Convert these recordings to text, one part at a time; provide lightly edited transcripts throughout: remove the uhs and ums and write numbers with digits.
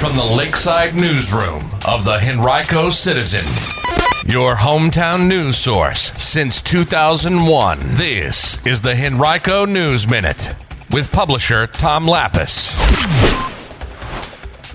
from the Lakeside Newsroom of the Henrico Citizen, your hometown news source since 2001. This is the Henrico News Minute with publisher Tom Lapis.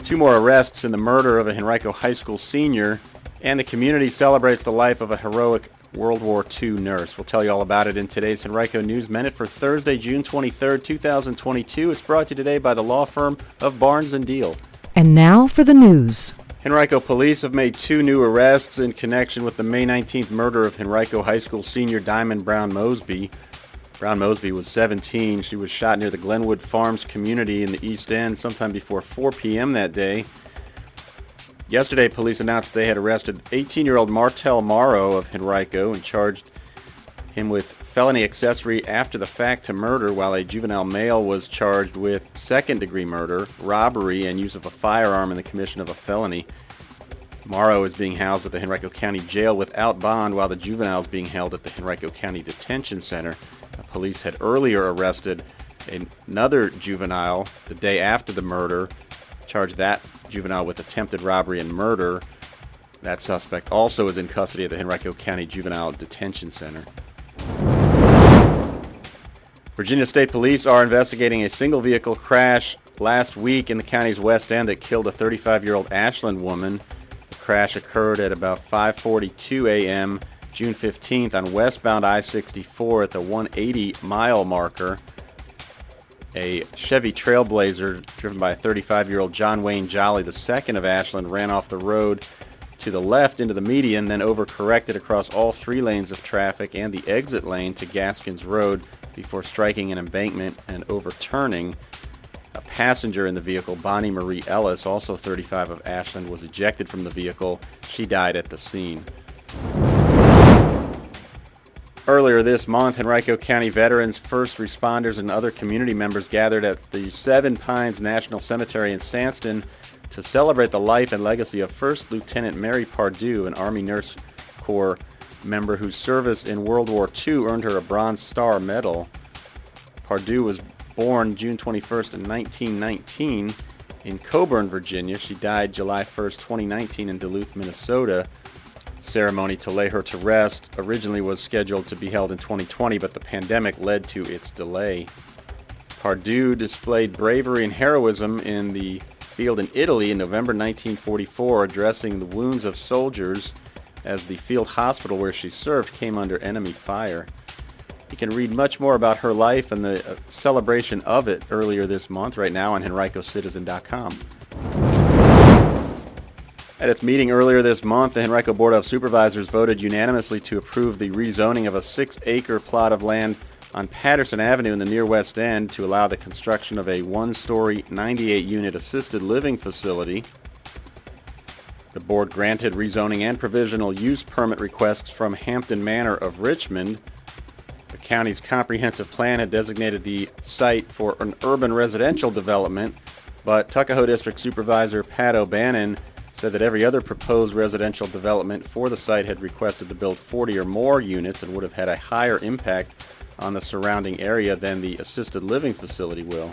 2 more arrests in the murder of a Henrico High School senior, and the community celebrates the life of a heroic World War II nurse. We'll tell you all about it in today's Henrico News Minute for Thursday, June 23rd, 2022. It's brought to you today by the law firm of Barnes & Deal. And now for the news. Henrico police have made 2 new arrests in connection with the May 19th murder of Henrico High School senior Diamond Brown Mosby. Brown Mosby was 17. She was shot near the Glenwood Farms community in the East End sometime before 4 p.m. that day. Yesterday, police announced they had arrested 18-year-old Martel Morrow of Henrico and charged him with felony accessory after the fact to murder, while a juvenile male was charged with second-degree murder, robbery, and use of a firearm in the commission of a felony. Morrow is being housed at the Henrico County Jail without bond, while the juvenile is being held at the Henrico County Detention Center. Police had earlier arrested another juvenile the day after the murder, charged that juvenile with attempted robbery and murder. That suspect also is in custody at the Henrico County Juvenile Detention Center. Virginia State Police are investigating a single vehicle crash last week in the county's West End that killed a 35-year-old Ashland woman. The crash occurred at about 5:42 a.m. June 15th on westbound I-64 at the 180-mile marker. A Chevy Trailblazer driven by a 35-year-old John Wayne Jolly II of Ashland ran off the road to the left into the median, then overcorrected across all 3 lanes of traffic and the exit lane to Gaskins Road before striking an embankment and overturning. A passenger in the vehicle, Bonnie Marie Ellis, also 35 of Ashland, was ejected from the vehicle. She died at the scene. Earlier this month, Henrico County veterans, first responders, and other community members gathered at the Seven Pines National Cemetery in Sandston to celebrate the life and legacy of First Lieutenant Mary Pardue, an Army Nurse Corps member whose service in World War II earned her a Bronze Star Medal. Pardue was born June 21st in 1919 in Coburn, Virginia. She died July 1st, 2019 in Duluth, Minnesota. Ceremony to lay her to rest originally was scheduled to be held in 2020, but the pandemic led to its delay. Pardue displayed bravery and heroism in the field in Italy in November 1944, addressing the wounds of soldiers as the field hospital where she served came under enemy fire. You can read much more about her life and the celebration of it earlier this month right now on henricocitizen.com. At its meeting earlier this month, the Henrico Board of Supervisors voted unanimously to approve the rezoning of a 6-acre plot of land on Patterson Avenue in the near West End to allow the construction of a 1-story, 98-unit assisted living facility. The board granted rezoning and provisional use permit requests from Hampton Manor of Richmond. The county's comprehensive plan had designated the site for an urban residential development, but Tuckahoe District Supervisor Pat O'Bannon said that every other proposed residential development for the site had requested to build 40 or more units and would have had a higher impact on the surrounding area than the assisted living facility will.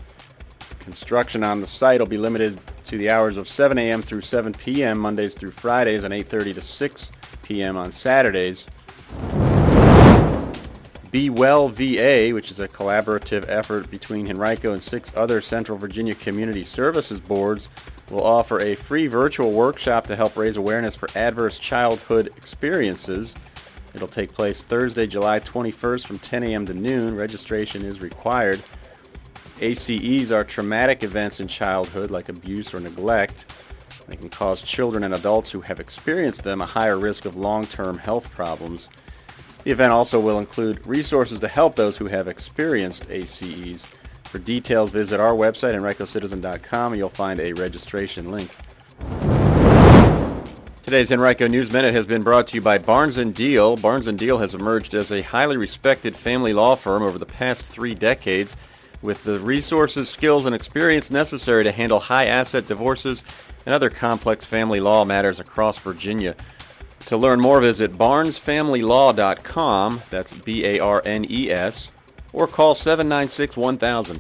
Construction on the site will be limited to the hours of 7 a.m. through 7 p.m. Mondays through Fridays and 8:30 to 6 p.m. on Saturdays. BeWellVA, which is a collaborative effort between Henrico and 6 other Central Virginia Community Services boards, will offer a free virtual workshop to help raise awareness for adverse childhood experiences. It'll take place Thursday, July 21st from 10 a.m. to noon. Registration is required. ACEs are traumatic events in childhood like abuse or neglect. They can cause children and adults who have experienced them a higher risk of long-term health problems. The event also will include resources to help those who have experienced ACEs. For details, visit our website, henricocitizen.com, and you'll find a registration link. Today's Henrico News Minute has been brought to you by Barnes & Deal. Barnes & Deal has emerged as a highly respected family law firm over the past 3 decades with the resources, skills, and experience necessary to handle high-asset divorces and other complex family law matters across Virginia. To learn more, visit barnesfamilylaw.com, that's B-A-R-N-E-S, or call 796-1000.